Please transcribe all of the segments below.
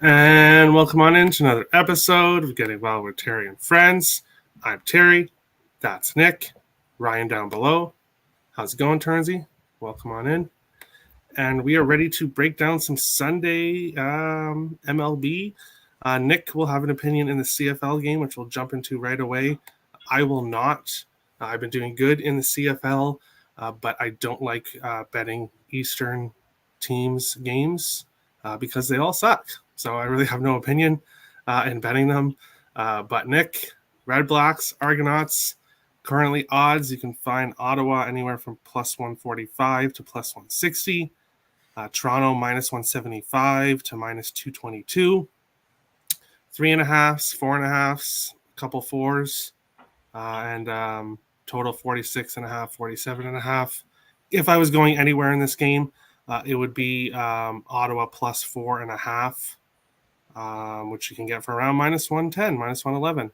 And welcome on into another episode of Getting Well with Terry and Friends. I'm Terry. That's Nick. Ryan down below. How's it going, Turnsy? Welcome on in. And we are ready to break down some Sunday MLB. Nick will have an opinion in the CFL game, which we'll jump into right away. I will not. I've been doing good in the CFL, but I don't like betting Eastern teams' games because they all suck. So I really have no opinion in betting them. But Nick, Red Blacks, Argonauts, currently odds, you can find Ottawa anywhere from plus 145 to plus 160. Toronto minus 175 to minus 222. 3.5s, 4.5s, a couple fours, and total 46.5, 47.5. If I was going anywhere in this game, it would be Ottawa plus 4.5. Which you can get for around minus 110, minus 111.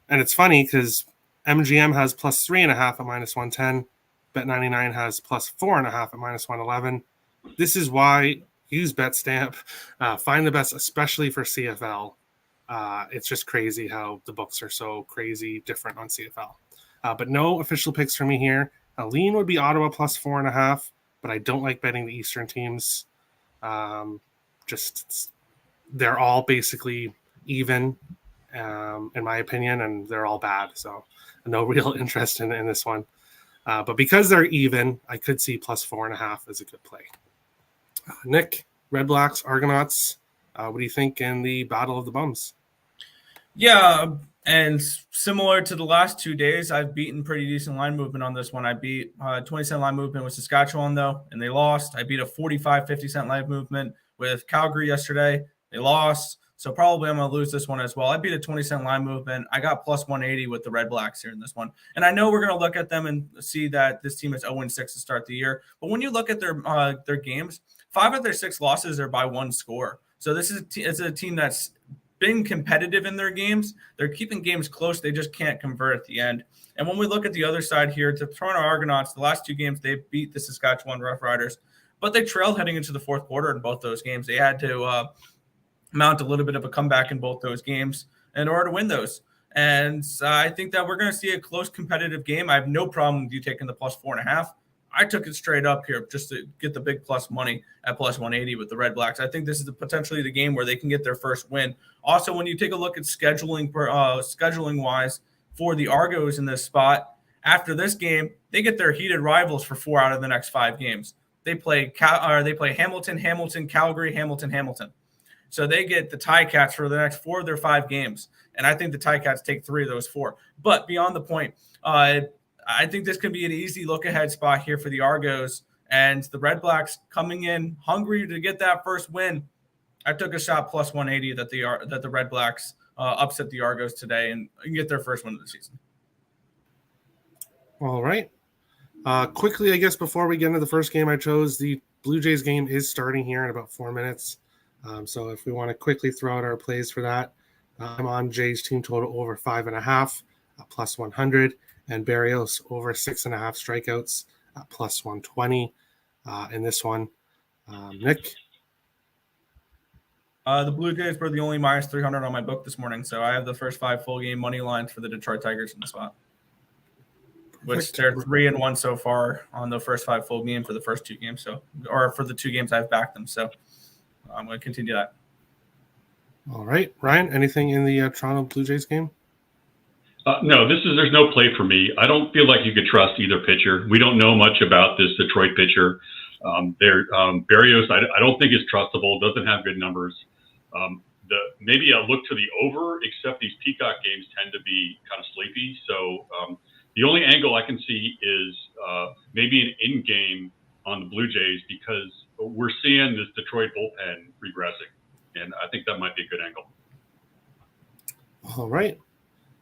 And it's funny because MGM has plus 3.5 at minus 110. Bet99 has plus 4.5 at minus 111. This is why use BetStamp. Find the best, especially for CFL. It's just crazy how the books are so crazy different on CFL. But no official picks for me here. A lean would be Ottawa plus 4.5, but I don't like betting the Eastern teams. They're all basically even, in my opinion, and they're all bad. So no real interest in this one. But because they're even, I could see plus 4.5 as a good play. Nick, Red Blacks, Argonauts, what do you think in the Battle of the Bums? Yeah, and similar to the last 2 days, I've beaten pretty decent line movement on this one. I beat 20-cent line movement with Saskatchewan, though, and they lost. I beat a 45, 50-cent line movement with Calgary yesterday. They lost, so probably I'm going to lose this one as well. I beat a 20-cent line movement. I got plus 180 with the Red Blacks here in this one. And I know we're going to look at them and see that this team is 0-6 to start the year. But when you look at their games, 5 of their 6 losses are by 1 score. So this is a team that's been competitive in their games. They're keeping games close. They just can't convert at the end. And when we look at the other side here, the Toronto Argonauts, the last 2 games, they beat the Saskatchewan Roughriders. But they trailed heading into the fourth quarter in both those games. They had to mount a little bit of a comeback in both those games in order to win those. And I think that we're going to see a close competitive game. I have no problem with you taking the plus 4.5. I took it straight up here just to get the big plus money at plus 180 with the Red Blacks. I think this is potentially the game where they can get their first win. Also, when you take a look at scheduling wise for the Argos in this spot, after this game, they get their heated rivals for 4 out of the next 5 games. They play Hamilton, Calgary, Hamilton. So they get the Ticats for the next 4 of their 5 games. And I think the Ticats take 3 of those 4. But beyond the point, I think this can be an easy look-ahead spot here for the Argos. And the Red Blacks coming in hungry to get that first win. I took a shot plus 180 that the Red Blacks upset the Argos today and get their first win of the season. All right. Quickly, I guess, before we get into the first game I chose, the Blue Jays game is starting here in about 4 minutes. So if we want to quickly throw out our plays for that, I'm on Jays team total over 5.5, plus 100, and Barrios over 6.5 strikeouts at plus 120 in this one. Nick? The Blue Jays were the only minus 300 on my book this morning, so I have the first 5 full game money lines for the Detroit Tigers in the spot. Which they're 3-1 so far on the first 5 full game for the first 2 games. Or for the 2 games I've backed them. So I'm going to continue that. All right, Ryan, anything in the Toronto Blue Jays game? No, there's no play for me. I don't feel like you could trust either pitcher. We don't know much about this Detroit pitcher. Barrios, I don't think is trustable. Doesn't have good numbers. Maybe a look to the over, except these Peacock games tend to be kind of sleepy. So the only angle I can see is maybe an in-game on the Blue Jays because we're seeing this Detroit bullpen regressing, and I think that might be a good angle. All right.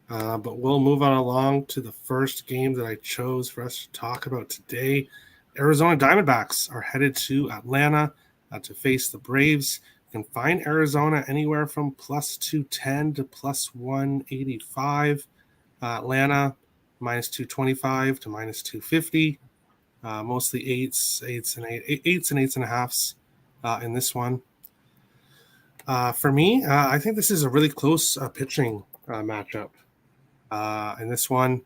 But we'll move on along to the first game that I chose for us to talk about today. Arizona Diamondbacks are headed to Atlanta to face the Braves. You can find Arizona anywhere from plus 210 to plus 185. Atlanta minus 225 to minus 250. Mostly eights and 8.5s in this one. For me, I think this is a really close pitching matchup. In this one,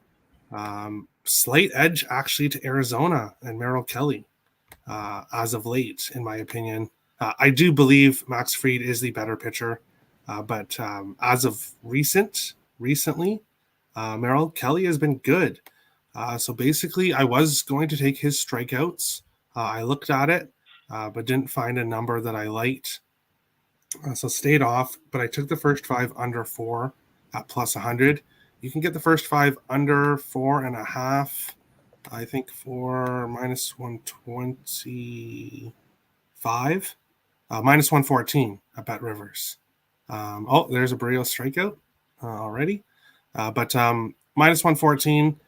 slight edge actually to Arizona and Merrill Kelly as of late, in my opinion. I do believe Max Fried is the better pitcher, but as of recently, Merrill Kelly has been good. So basically, I was going to take his strikeouts. I looked at it, but didn't find a number that I liked. So stayed off, but I took the first 5 under 4 at plus 100. You can get the first 5 under 4.5, I think, for minus 125, minus 114 at Bet Rivers. There's a Barrios strikeout already. But minus 114,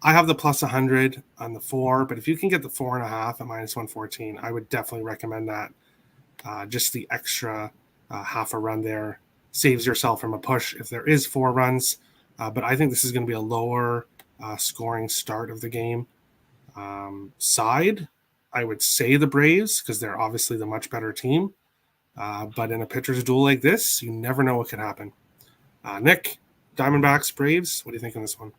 I have the plus 100 on the 4, but if you can get the 4.5 at minus 114, I would definitely recommend that. Just the extra half a run there saves yourself from a push if there is 4 runs. But I think this is going to be a lower scoring start of the game. Side, I would say the Braves because they're obviously the much better team. But in a pitcher's duel like this, you never know what could happen. Nick, Diamondbacks, Braves, what do you think in this one?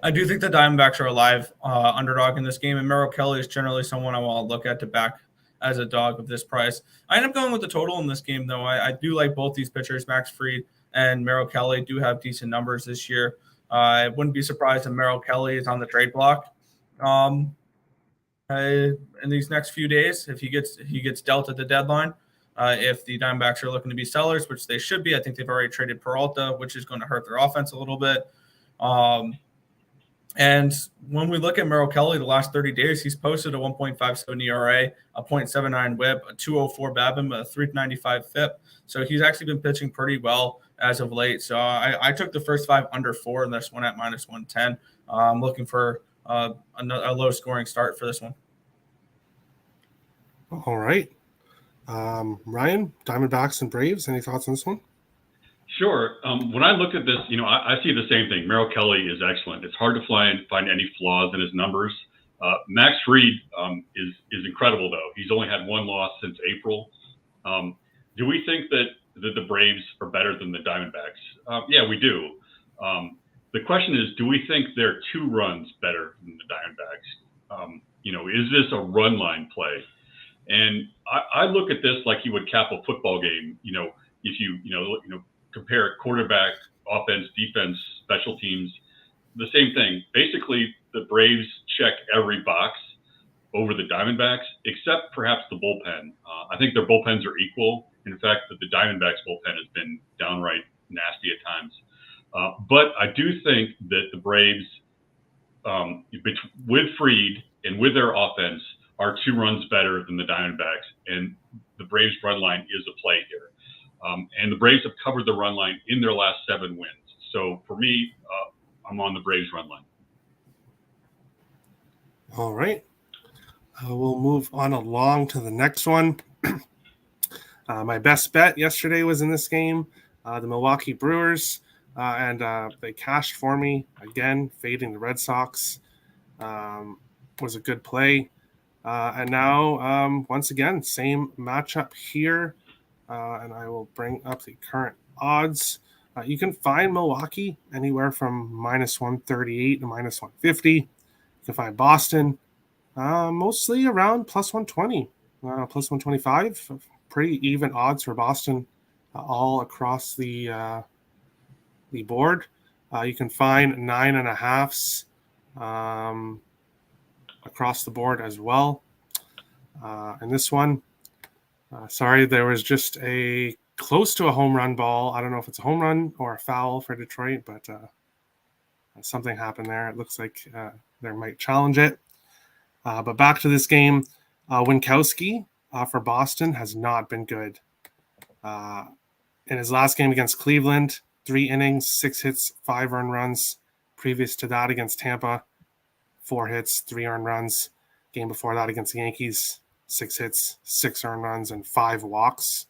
I do think the Diamondbacks are a live underdog in this game, and Merrill Kelly is generally someone I want to look at to back as a dog of this price. I end up going with the total in this game, though. I do like both these pitchers. Max Fried and Merrill Kelly do have decent numbers this year. I wouldn't be surprised if Merrill Kelly is on the trade block in these next few days if he gets dealt at the deadline. If the Diamondbacks are looking to be sellers, which they should be, I think they've already traded Peralta, which is going to hurt their offense a little bit. And when we look at Merrill Kelly, the last 30 days, he's posted a 1.57 ERA, a 0.79 WHIP, a 204 BABIP, a 395 FIP. So he's actually been pitching pretty well as of late. So I took the first 5 under 4 in this one at minus 110. I'm looking for a low scoring start for this one. All right. Ryan, Diamondbacks and Braves, any thoughts on this one? Sure. When I look at this, I see the same thing. Merrill Kelly is excellent. It's hard to find any flaws in his numbers. Max Fried is incredible, though. He's only had 1 loss since April. Do we think that the Braves are better than the Diamondbacks? Yeah, we do. The question is, do we think they're 2 runs better than the Diamondbacks? Is this a run line play? And I look at this like you would cap a football game. If you compare quarterback, offense, defense, special teams, the same thing. Basically, the Braves check every box over the Diamondbacks, except perhaps the bullpen. I think their bullpens are equal. In fact, the Diamondbacks bullpen has been downright nasty at times. But I do think that the Braves, with Fried and with their offense, are 2 runs better than the Diamondbacks. And the Braves run line is a play here. And the Braves have covered the run line in their last 7 wins. So for me, I'm on the Braves run line. All right. We'll move on along to the next one. My best bet yesterday was in this game, the Milwaukee Brewers, and they cashed for me again, fading the Red Sox. Was a good play. And now, once again, same matchup here. And I will bring up the current odds. You can find Milwaukee anywhere from minus 138 to minus 150. You can find Boston mostly around plus 120, plus 125. Pretty even odds for Boston all across the board. You can find 9.5s across the board as well. And this one, sorry, there was just a close to a home run ball. I don't know if it's a home run or a foul for Detroit, but something happened there. It looks like they might challenge it. But back to this game, Winkowski for Boston has not been good. In his last game against Cleveland, 3 innings, 6 hits, 5 earned runs. Previous to that against Tampa, 4 hits, 3 earned runs. Game before that against the Yankees, 6 hits, 6 earned runs, and 5 walks.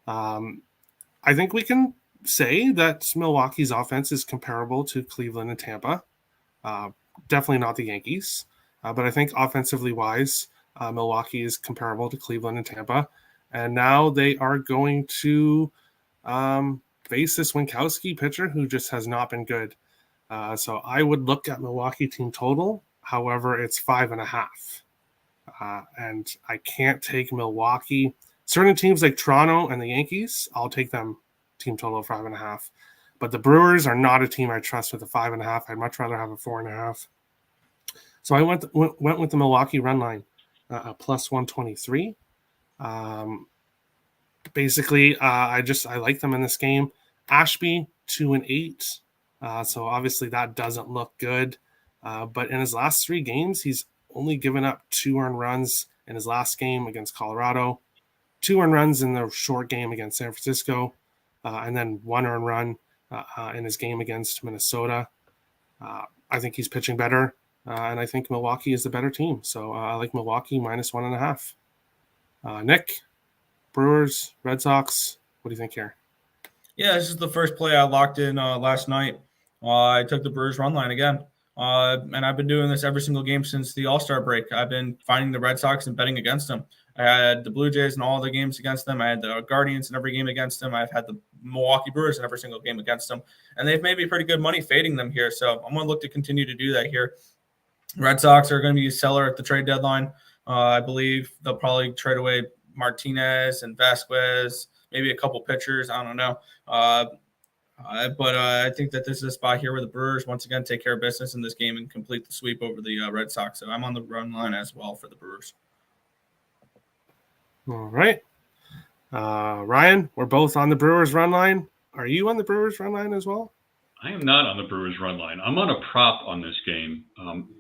I think we can say that Milwaukee's offense is comparable to Cleveland and Tampa. Definitely not the Yankees. But I think offensively wise, Milwaukee is comparable to Cleveland and Tampa. And now they are going to face this Winkowski pitcher who just has not been good. So I would look at Milwaukee team total. However, it's 5.5. And I can't take Milwaukee. Certain teams like Toronto and the Yankees, I'll take them team total of 5.5. But the Brewers are not a team I trust with a 5.5. I'd much rather have a 4.5. So I went with the Milwaukee run line, plus 123. Basically, I like them in this game. Ashby 2-8. So obviously that doesn't look good. But in his last 3 games, he's only given up 2 earned runs in his last game against Colorado, 2 earned runs in the short game against San Francisco, and then 1 earned run in his game against Minnesota. I think he's pitching better, and I think Milwaukee is the better team. So I like Milwaukee minus 1.5. Nick, Brewers, Red Sox, what do you think here? Yeah, this is the first play I locked in last night. I took the Brewers run line again. And I've been doing this every single game since the All-Star break. I've been finding the Red Sox and betting against them. I had the Blue Jays in all the games against them. I had the Guardians in every game against them. I've had the Milwaukee Brewers in every single game against them. And they've made me pretty good money fading them here. So I'm going to look to continue to do that here. Red Sox are going to be a seller at the trade deadline. I believe they'll probably trade away Martinez and Vasquez, maybe a couple pitchers. I don't know. But I think that this is a spot here where the Brewers once again take care of business in this game and complete the sweep over the Red Sox. So I'm on the run line as well for the Brewers. All right. Ryan, we're both on the Brewers run line. Are you on the Brewers run line as well? I am not on the Brewers run line. I'm on a prop on this game.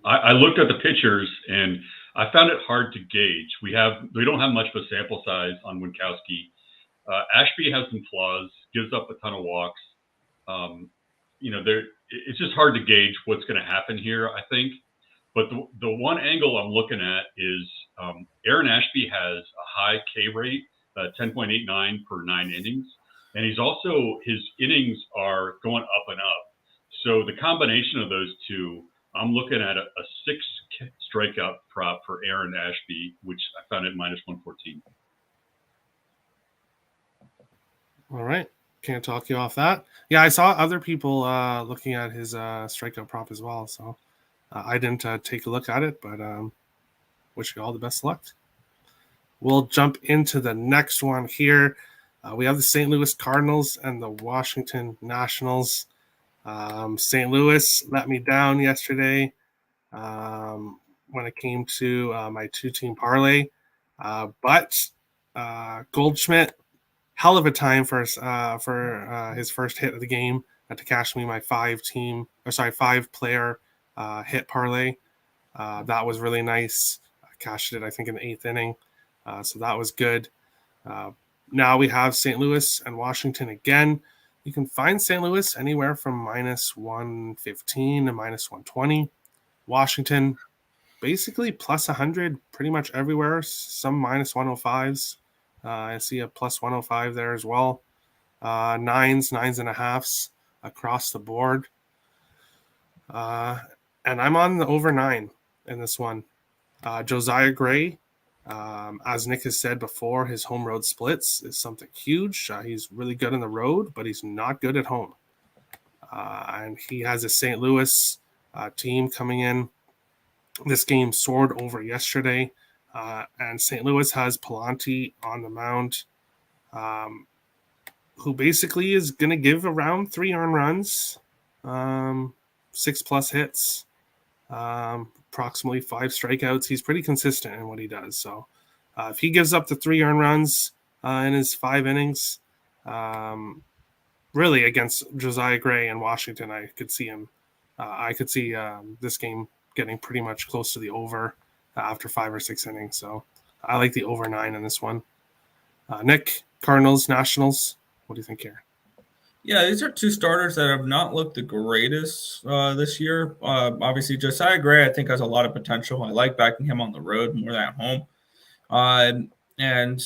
I looked at the pitchers and I found it hard to gauge. We don't have much of a sample size on Winkowski. Ashby has some flaws, gives up a ton of walks. It's just hard to gauge what's going to happen here, I think. But the one angle I'm looking at is Aaron Ashby has a high K rate, 10.89 per 9 innings. And his innings are going up and up. So the combination of those two, I'm looking at a 6 strikeout prop for Aaron Ashby, which I found at minus 114. All right. Can't talk you off that. Yeah, I saw other people looking at his strikeout prop as well. So I didn't take a look at it, but wish you all the best luck. We'll jump into the next one here. We have the St. Louis Cardinals and the Washington Nationals. St. Louis let me down yesterday when it came to my 2-team parlay. But Goldschmidt, hell of a time for his first hit of the game to cash me my 5-player hit parlay. That was really nice. I cashed it, I think, in the 8th inning. So that was good. Now we have St. Louis and Washington again. You can find St. Louis anywhere from minus 115 to minus 120. Washington, basically plus 100 pretty much everywhere. Some minus 105s. I see a plus 105 there as well. 9s, 9.5s across the board. And I'm on the over 9 in this one. Josiah Gray, as Nick has said before, his home road splits is something huge. He's really good on the road, but he's not good at home. And he has a St. Louis team coming in. This game soared over yesterday. And St. Louis has Palante on the mound, who basically is going to give around 3 earned runs, 6+ hits, approximately 5 strikeouts. He's pretty consistent in what he does. So if he gives up the 3 earned runs in his 5 innings, really against Josiah Gray and Washington, I could see him. I could see this game getting pretty much close to the over after 5 or 6 innings. So I like the over 9 in this one. Nick, Cardinals, Nationals, what do you think here? Yeah, these are 2 starters that have not looked the greatest this year. Obviously, Josiah Gray, I think, has a lot of potential. I like backing him on the road more than at home. And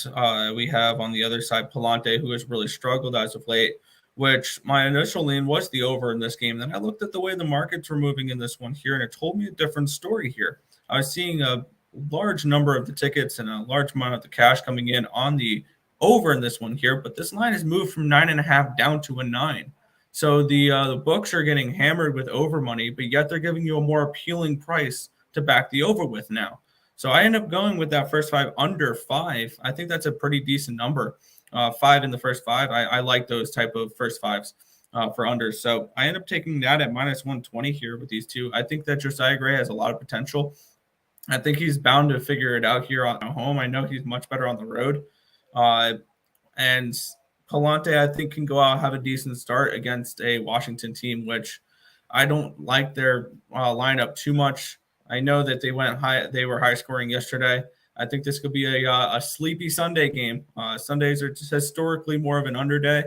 we have on the other side Palante, who has really struggled as of late, which my initial lean was the over in this game. Then I looked at the way the markets were moving in this one here, and it told me a different story here. I was seeing large number of the tickets and a large amount of the cash coming in on the over in this one here, but this line has moved from 9.5 down to a 9. So the books are getting hammered with over money, but yet they're giving you a more appealing price to back the over with now. So I end up going with that first 5 under 5. I think that's a pretty decent number. 5 in the first 5. I like those type of first 5s for unders. So I end up taking that at minus 120 here with these two. I think that Josiah Gray has a lot of potential. I think he's bound to figure it out here at home. I know he's much better on the road. And Palante, I think, can go out and have a decent start against a Washington team, which I don't like their lineup too much. I know that they were high scoring yesterday. I think this could be a sleepy Sunday game. Sundays are just historically more of an under day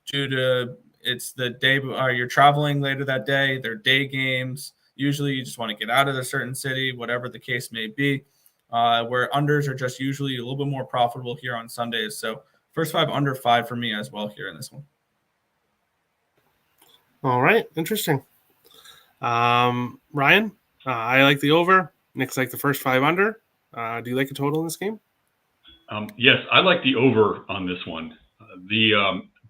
due to it's the day you're traveling later that day. They're day games. Usually you just want to get out of a certain city, whatever the case may be, where unders are just usually a little bit more profitable here on Sundays. So first 5 under 5 for me as well here in this one. All right. Interesting. Ryan, I like the over. Nick's like the first 5 under. Do you like a total in this game? Yes, I like the over on this one.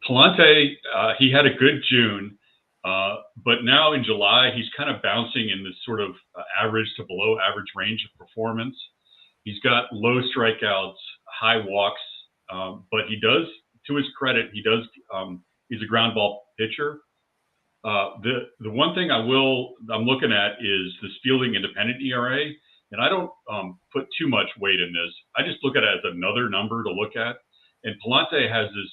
Palante, he had a good June, but now in July, he's kind of bouncing in this sort of average to below average range of performance. He's got low strikeouts, high walks, but he does, to his credit, he's a ground ball pitcher. The one thing I'm looking at is this fielding independent ERA, and I don't put too much weight in this. I just look at it as another number to look at. And Palante has this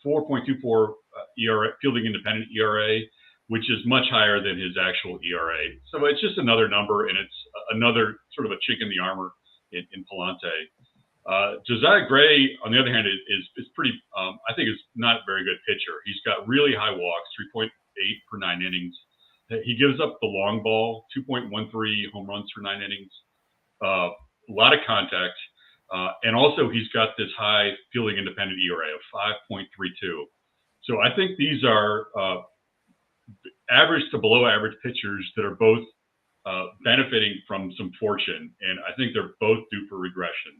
4.24 ERA, fielding independent ERA, which is much higher than his actual ERA. So it's just another number, and it's another sort of a chink in the armor in Palante. Josiah Gray, on the other hand, is pretty. I think is not a very good pitcher. He's got really high walks, 3.8 per 9 innings. He gives up the long ball, 2.13 home runs for 9 innings. A lot of contact, and also he's got this high fielding independent ERA of 5.32. So I think these are average to below average pitchers that are both benefiting from some fortune, and I think they're both due for regression.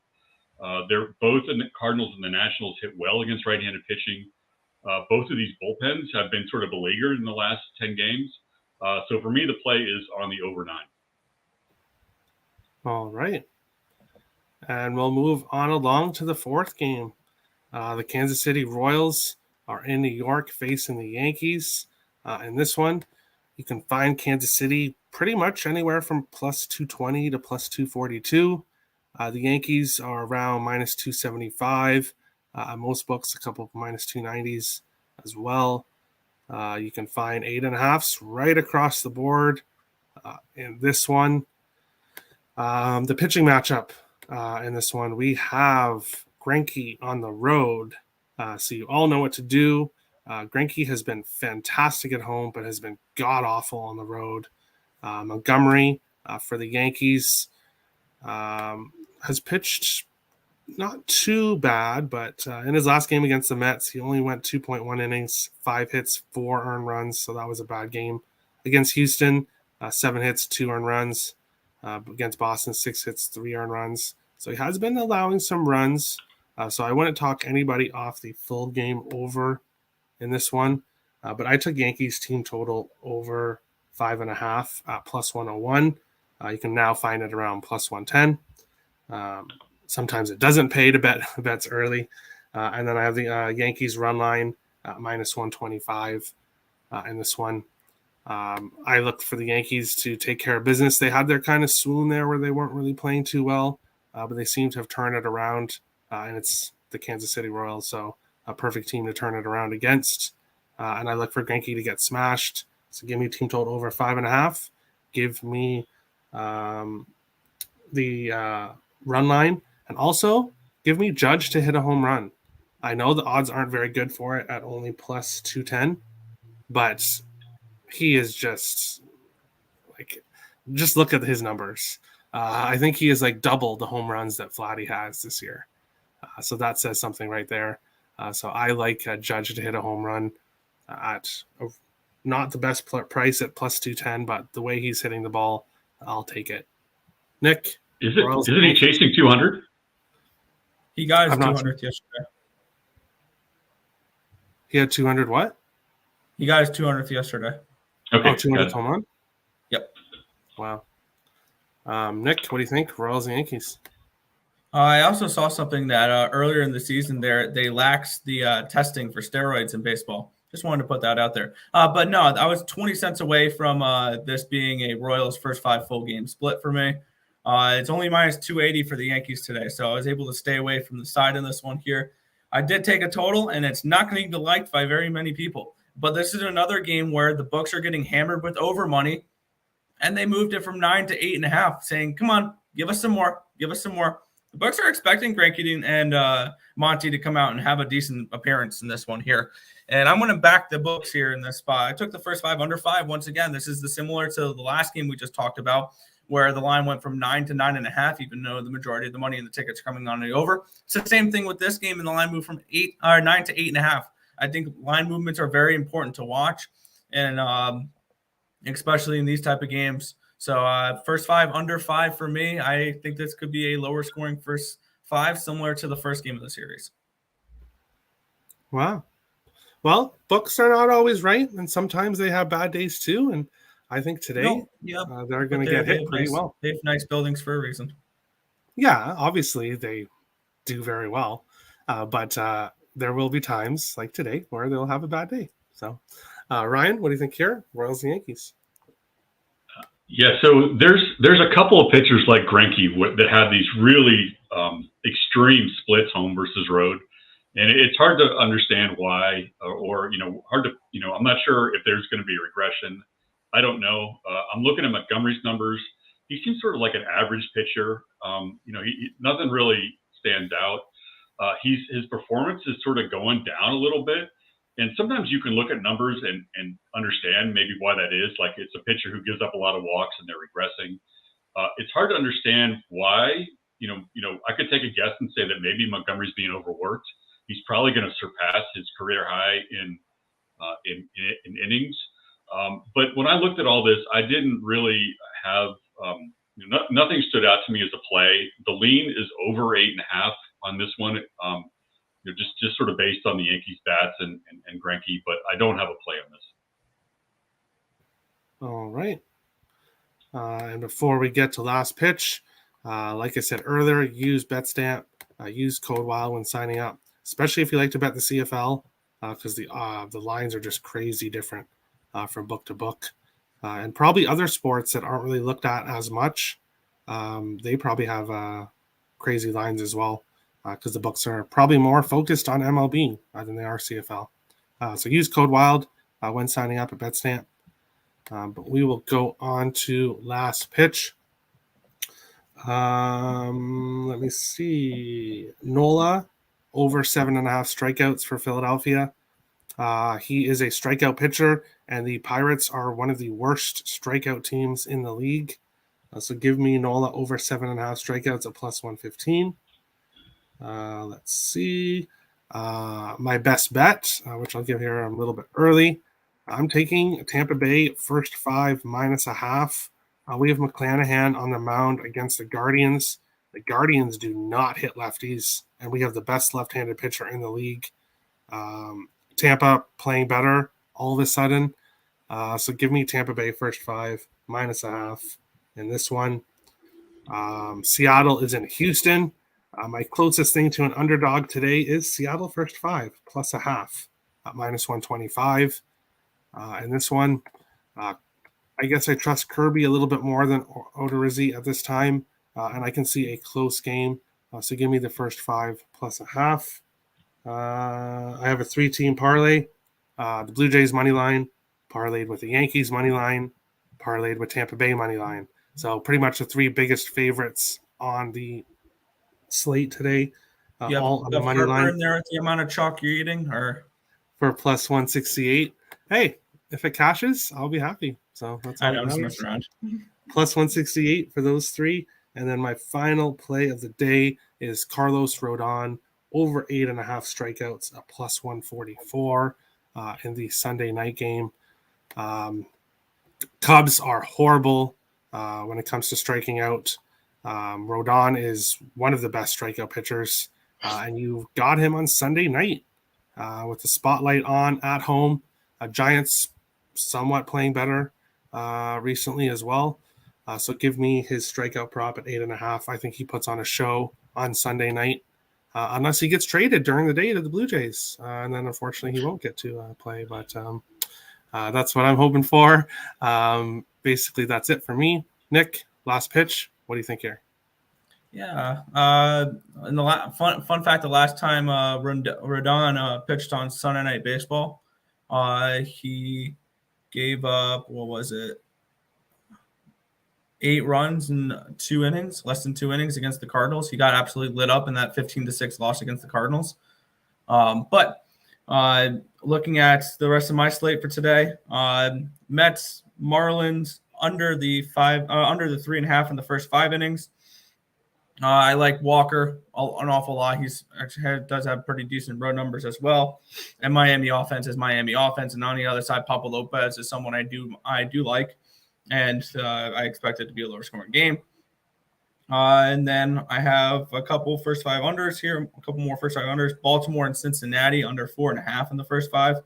They're both in the Cardinals and the Nationals hit well against right-handed pitching. Both of these bullpens have been sort of beleaguered in the last 10 games. So for me, the play is on the over 9. All right. And we'll move on along to the 4th game. The Kansas City Royals are in New York facing the Yankees. In this one, you can find Kansas City pretty much anywhere from plus 220 to plus 242. The Yankees are around minus 275. Most books, a couple of minus 290s as well. You can find 8.5s right across the board in this one. The pitching matchup in this one, we have Greinke on the road. So you all know what to do. Greinke has been fantastic at home, but has been god-awful on the road. Montgomery for the Yankees has pitched not too bad, but in his last game against the Mets, he only went 2.1 innings, 5 hits, 4 earned runs, so that was a bad game. Against Houston, 7 hits, 2 earned runs. Against Boston, 6 hits, 3 earned runs. So he has been allowing some runs. So I wouldn't talk anybody off the full game over in this one. But I took Yankees team total over 5.5 at plus 101. You can now find it around plus 110. Sometimes it doesn't pay to bet bets early. And then I have the Yankees run line at minus 125 in this one. I looked for the Yankees to take care of business. They had their kind of swoon there where they weren't really playing too well, but they seem to have turned it around, and it's the Kansas City Royals, so a perfect team to turn it around against. And I look for Greinke to get smashed. So give me team total over 5.5. Give me the run line, and also give me Judge to hit a home run. I know the odds aren't very good for it at only plus 210, but he is just look at his numbers. I think he is like double the home runs that Vladdy has this year. So that says something right there. So I like Judge to hit a home run at not the best price at plus 210, but the way he's hitting the ball, I'll take it. Nick, Isn't he chasing 200? He got his I'm not 200th yesterday. He had 200 what? He got his 200th yesterday. Okay. Oh, 200 home run? Yep. Wow. Nick, what do you think? Royals and Yankees. I also saw something that earlier in the season they laxed the testing for steroids in baseball. Just wanted to put that out there. But no, I was 20 cents away from this being a Royals first 5 full game split for me. It's only minus 280 for the Yankees today, so I was able to stay away from the side in this one here. I did take a total, and it's not going to be liked by very many people. But this is another game where the books are getting hammered with over money, and they moved it from 9 to 8.5, saying, "Come on, give us some more, give us some more." The books are expecting Greinke and Monty to come out and have a decent appearance in this one here. And I'm going to back the books here in this spot. I took the first 5 under 5. Once again, this is similar to the last game we just talked about, where the line went from 9 to 9.5, even though the majority of the money in the tickets coming on the over. It's the same thing with this game, and the line moved from 9 to 8.5. I think line movements are very important to watch, and especially in these type of games. So first 5 under 5 for me. I think this could be a lower scoring first 5, similar to the first game of the series. Wow. Well, books are not always right, and sometimes they have bad days too. And I think today they're going to get hit pretty well. They have nice buildings for a reason. Yeah, obviously they do very well. But there will be times like today where they'll have a bad day. So, Ryan, what do you think here? Royals and Yankees. Yeah, so there's a couple of pitchers like Greinke that have these really extreme splits, home versus road, and it's hard to understand why, or hard to I'm not sure if there's going to be a regression. I don't know. I'm looking at Montgomery's numbers. He seems sort of like an average pitcher. Nothing really stands out. His performance is sort of going down a little bit. And sometimes you can look at numbers and understand maybe why that is. Like, it's a pitcher who gives up a lot of walks and they're regressing. It's hard to understand why. I could take a guess and say that maybe Montgomery's being overworked. He's probably going to surpass his career high in innings. But when I looked at all this, I didn't really have nothing stood out to me as a play. The lean is over 8.5 on this one. Just sort of based on the Yankees bats and Greinke, but I don't have a play on this. All right. And before we get to last pitch, like I said earlier, use BetStamp, use code WILD when signing up, especially if you like to bet the CFL, because the lines are just crazy different from book to book. And probably other sports that aren't really looked at as much, they probably have crazy lines as well. Because the books are probably more focused on MLB than they are CFL. So use code WILD when signing up at BetStamp. But we will go on to last pitch. Let me see. Nola, over 7.5 strikeouts for Philadelphia. He is a strikeout pitcher, and the Pirates are one of the worst strikeout teams in the league. So give me Nola over 7.5 strikeouts at plus 115. Let's see. My best bet, which I'll give here a little bit early. I'm taking Tampa Bay first 5 minus a half. We have McClanahan on the mound against the Guardians. The Guardians do not hit lefties, and we have the best left-handed pitcher in the league. Tampa playing better all of a sudden. So give me Tampa Bay first 5 minus a half in this one. Seattle is in Houston. My closest thing to an underdog today is Seattle first 5 plus a half at minus 125. And this one, I guess I trust Kirby a little bit more than Odorizzi at this time, and I can see a close game. So give me the first 5 plus a half. I have a 3-team parlay. The Blue Jays money line, parlayed with the Yankees money line, parlayed with Tampa Bay money line. So pretty much the 3 biggest favorites on the slate today. All on the money line. In there with the amount of chalk you're eating, or for plus 168. Hey, if it cashes, I'll be happy. So that's all. I'm just messing around. Plus 168 for those 3. And then my final play of the day is Carlos Rodon over 8.5 strikeouts at plus 144 in the Sunday night game. Cubs are horrible when it comes to striking out. Rodon is one of the best strikeout pitchers, and you got him on Sunday night with the spotlight on at home. Giants somewhat playing better recently as well. So give me his strikeout prop at 8.5. I think he puts on a show on Sunday night, unless he gets traded during the day to the Blue Jays. And then unfortunately he won't get to play, but that's what I'm hoping for. Basically, that's it for me. Nick, last pitch. What do you think here? Yeah. In the fun fact, the last time Rodon pitched on Sunday Night Baseball, he gave up, what was it, 8 runs in 2 innings, less than 2 innings against the Cardinals. He got absolutely lit up in that 15-6 loss against the Cardinals. But looking at the rest of my slate for today, Mets, Marlins under the 3.5 in the first 5 innings. I like Walker an awful lot. He's actually does have pretty decent road numbers as well. And Miami offense is Miami offense. And on the other side, Papa Lopez is someone I do like. And I expect it to be a lower scoring game. And then I have a couple first 5 unders here, a couple more first 5 unders. Baltimore and Cincinnati under 4.5 in the first 5.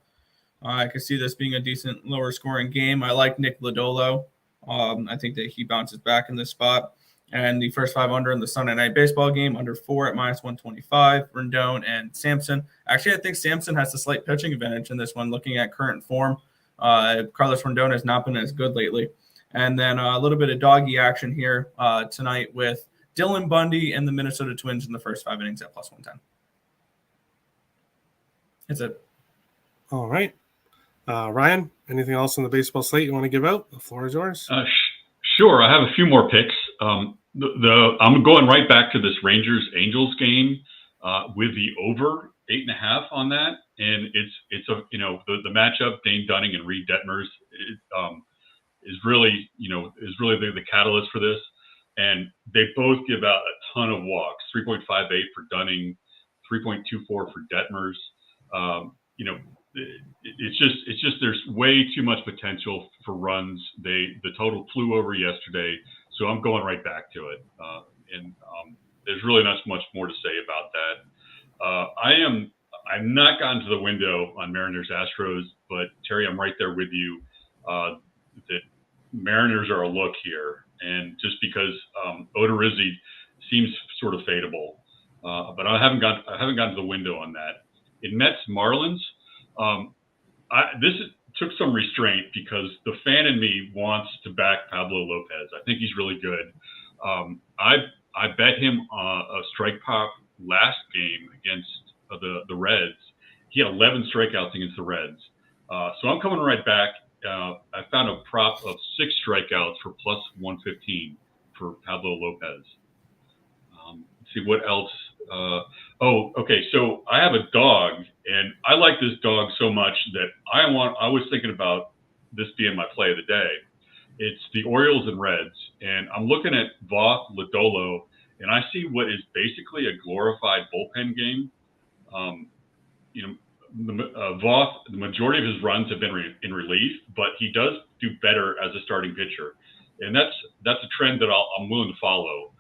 I could see this being a decent lower scoring game. I like Nick Lodolo. I think that he bounces back in this spot. And the first 5 under in the Sunday Night Baseball game, under 4 at -125, Rendon and Sampson. Actually, I think Sampson has the slight pitching advantage in this one, looking at current form. Carlos Rendon has not been as good lately. And then a little bit of doggy action here tonight with Dylan Bundy and the Minnesota Twins in the first 5 innings at +110. That's it. All right. Ryan, anything else on the baseball slate you want to give out? The floor is yours. Sure. I have a few more picks. I'm going right back to this Rangers-Angels game with the over 8.5 on that, and it's the matchup Dane Dunning and Reed Detmers is really the catalyst for this, and they both give out a ton of walks: 3.58 for Dunning, 3.24 for Detmers. It's just there's way too much potential for runs. The total flew over yesterday, so I'm going right back to it. And there's really not much more to say about that. I've not gotten to the window on Mariners Astros, but Terry, I'm right there with you. That Mariners are a look here, and just because Odorizzi seems sort of fadeable, but I haven't gotten to the window on that. In Mets Marlins. This took some restraint because the fan in me wants to back Pablo Lopez. I think he's really good. I bet him a strike pop last game against the Reds. He had 11 strikeouts against the Reds. So I'm coming right back. I found a prop of 6 strikeouts for +115 for Pablo Lopez. Let's see what else. Okay. So I have a dog, and I like this dog so much that I was thinking about this being my play of the day. It's the Orioles and Reds, and I'm looking at Voth, Lodolo, and I see what is basically a glorified bullpen game. Voth, the majority of his runs have been in relief, but he does do better as a starting pitcher, and that's a trend that I'm willing to follow.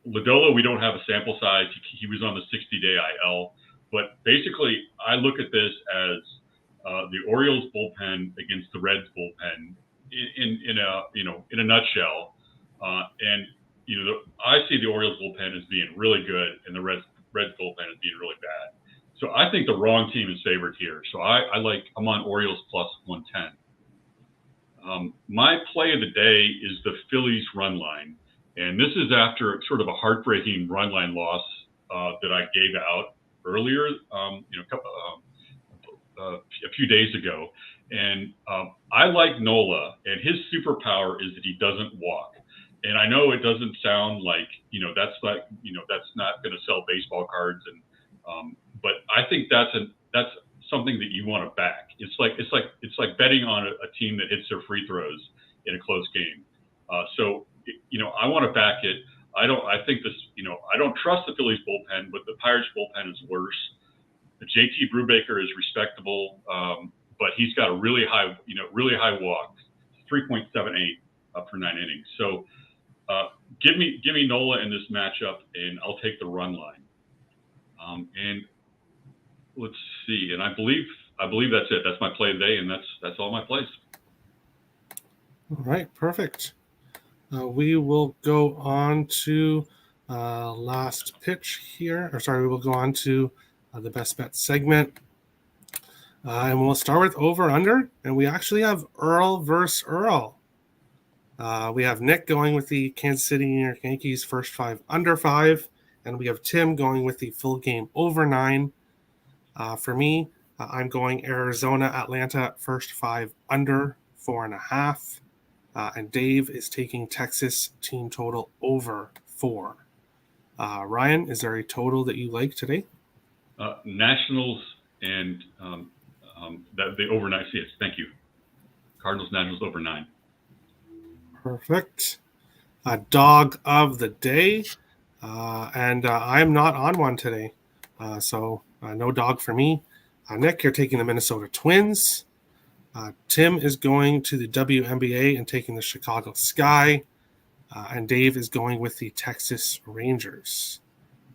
Lodolo, we don't have a sample size. He was on the 60-day IL, but basically, I look at this as the Orioles bullpen against the Reds bullpen in a nutshell. And I see the Orioles bullpen as being really good, and the Reds bullpen as being really bad. So I think the wrong team is favored here. So I'm on Orioles +110. My play of the day is the Phillies run line. And this is after sort of a heartbreaking run line loss that I gave out earlier, a few days ago. And I like Nola, and his superpower is that he doesn't walk. And I know it doesn't sound like that's not going to sell baseball cards, but I think that's something that you want to back. It's like betting on a team that hits their free throws in a close game. I want to back it. I don't trust the Phillies bullpen, but the Pirates bullpen is worse. The JT Brubaker is respectable, but he's got a really high walk, 3.78 for 9 innings. So Give me Nola in this matchup, and I'll take the run line. And let's see. And I believe that's it. That's my play today, and that's all my plays. All right, perfect. We will go on to last pitch here. We will go on to the best bet segment. And we'll start with over-under. And we actually have Earl versus Earl. We have Nick going with the Kansas City New York Yankees first 5 under 5. And we have Tim going with the full game over 9. For me, I'm going Arizona, Atlanta first 5 under 4.5. And Dave is taking Texas team total over 4. Ryan, is there a total that you like today? Nationals and the over 9. Yes, thank you. Cardinals, Nationals over 9. Perfect. Dog of the day. And I'm not on one today. So no dog for me. Nick, you're taking the Minnesota Twins. Tim is going to the WNBA and taking the Chicago Sky. And Dave is going with the Texas Rangers.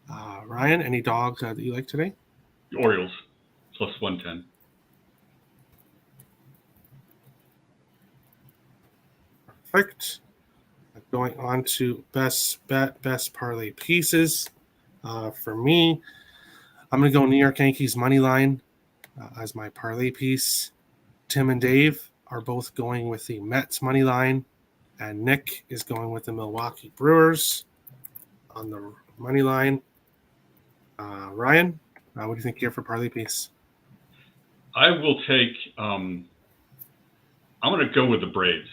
Ryan, any dog that you like today? The Orioles, plus 110. Perfect. Going on to best bet, best parlay pieces. For me, I'm going to go New York Yankees money line as my parlay piece. Tim and Dave are both going with the Mets money line, and Nick is going with the Milwaukee Brewers on the money line. Ryan, what do you think here for parlay piece? I will take. I'm going to go with the Braves.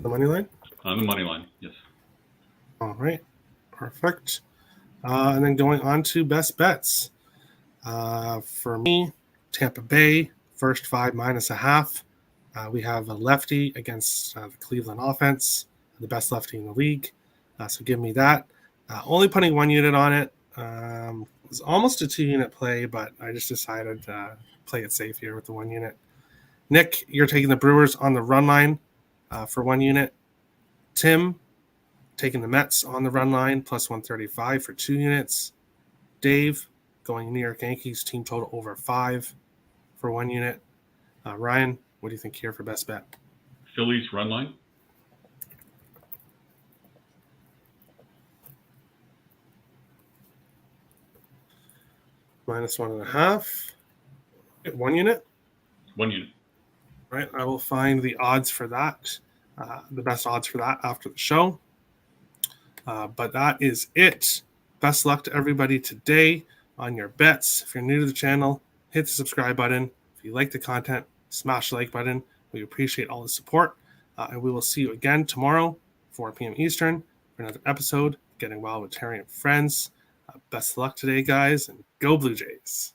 The money line? On the money line, yes. All right, perfect. And then going on to best bets. For me, Tampa Bay, first 5 minus a half. We have a lefty against the Cleveland offense, the best lefty in the league. So give me that. Only putting 1 unit on it. It was almost a 2-unit play, but I just decided to play it safe here with the 1 unit. Nick, you're taking the Brewers on the run line for 1 unit. Tim, taking the Mets on the run line, plus 135 for 2 units. Dave, going New York Yankees, team total over 5 for 1 unit. Ryan, what do you think here for best bet? Phillies run line. Minus 1.5. 1 unit? 1 unit. Right. I will find the odds for that, the best odds for that after the show. But that is it. Best luck to everybody today on your bets. If you're new to the channel, hit the subscribe button. If you like the content, smash the like button. We appreciate all the support. And we will see you again tomorrow, 4 p.m. Eastern, for another episode of Getting Wild with Terry and Friends. Best of luck today, guys, and go Blue Jays.